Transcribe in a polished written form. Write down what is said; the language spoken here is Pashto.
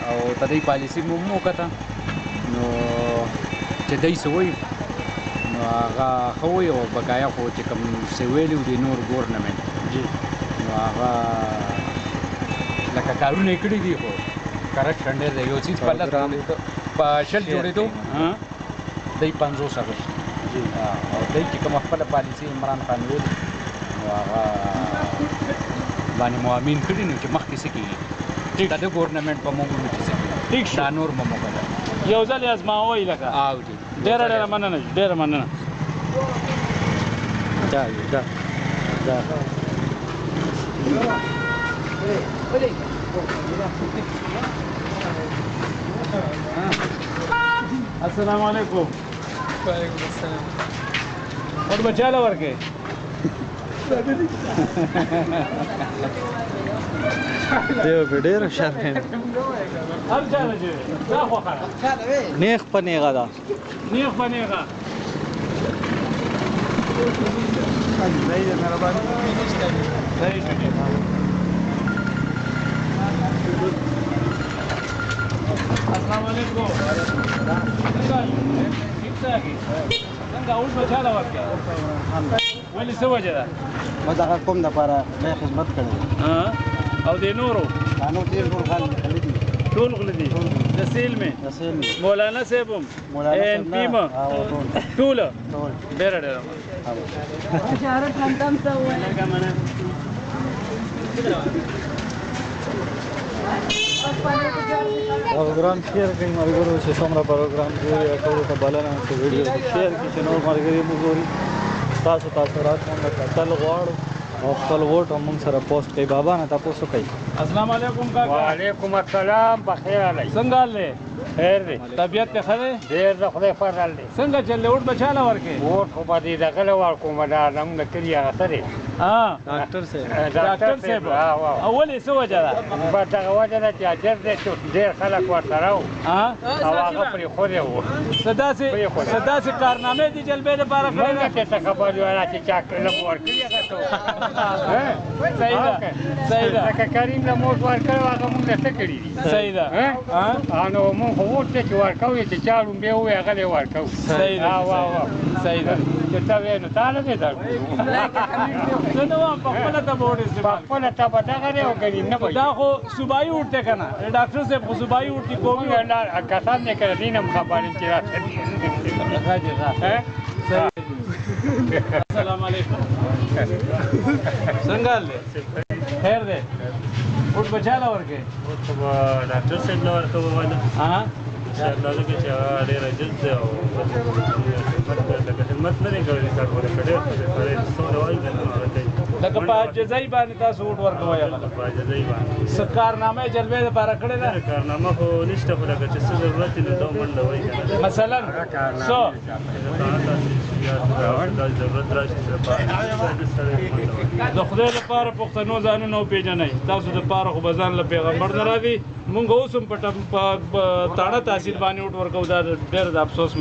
او د دې پالیسي مو وکته نو چې دی څه وایي نو هغه ښه وایي او بقایا خو چې کوم څه ویلي د نور ګورنمنټ نو هغه لکه کارونه یې کړي دي خو کرپشن ډېر دی یو څیز په شل جوړېدو دی 50 اغوستي او دی چې کومه خپله پالیسي عمران خان ویلي نو هغه باندې موامین کړي نو چې مخکې څه کېږي د ده ګورنمنټ په موږ چې څه کېږي دا نور به موږ یو ځل یې ازماوئ لکه او جي ډېره مننه ډېره مننه السلام علیکم وعلیکم السلام اور بچاله ورکې دیو په ډېر شرم هر چاله چې دا خوښه نیغ په نیغه ده نیغ په نیغه صحیح ده مهرباني صحیح شو السلام علیکم څنګه اوس بچاله ورکې ولې څه وجه ده ما دغه کوم دپاره ډېر خدمت کړی او د نورو قانون ډېر ټول خلک دي ټول غله دي د سیل مې مولانا صاحب هم ان پی ما ټول ډېر اشاره تم څه وایي پروګرام شیر کړئ ملګرو چې څومره پروګرام ګوري ټولو ته بلنه چې ویډیو شیر کړئ چې نور ملګري مو ګوري تاسو رات موږ کتل غواړو او خپل ووټ هم موږ سره پوسټ کوي بابا نه تاسو کوي السلام علیکم کاکا وعلیکم السلام بخیر علی څنګه حال خیر دی طبیعت ته ښه دی ډېر د خدای فضل دی څنګه چلې ووټ بچاله ورکې ووټ خو به دې دغه له ورکوم دا نمونه کړي هغه څه دی ډاکټر صاحب ډاکټر صاحب اولې څه وجه ده بس دغه وجه ده چې اجر دی چې ډېر خلک ورسره وو او هغه پرېښودی وو څه داسې کارنامې دي جلبې دپاره کړې موږ ته څه خبر یو نه چې چا لږ ورکړي هغه څه صحیح ده لکه کریم له موږ ورکړی وو هغه موږ له څه کړي دي صحیح ده نو موږ خو ووټ دی چې ورکوو چې چا لومبې ووایي هغه دې ورکوو صحیح ده صحیح ده چې ته وایې نو تا نه دی درکړو زه نه وایم پخپله ته به ووټ استعمال خپله ته به دغه دی او ګنې نه به دا خو صوبایي ووټ دی که نه ډاکټر صاحب خو صوبایي ووټ دي قومي کسان دې که د دې نه هم خبر یم چې راته السلام علیکم څنګه حال دی خیر دی ووټ بچاله ورکې ډاکټر صاحب له ورکوه واده انشاءالله ځکه چې هغه ډېره جز دی او لکه خدمت نه دی کړی کار ورکړی ډېر سړی څومره وایي که نه هغه کوي لکه په عاجزۍ باندې تاسو ووټ ورکوئ هغه په عاجزۍ باندې څه کارنامه یې جلبې دپاره کړې ده کارنامه خو نشته خو لکه چې څه ضرورت وي نو دا منډه وایي که نه مثلا څه ضرورت راشي د خدای لپاره پښتنو ځانونه وپېژنئ تاسو دپاره خو به ځان له پیغمبر نه راځي مونږ اوس هم په تاړه تحصیل باندې ووټ ورکوو دا ډېر د افسوس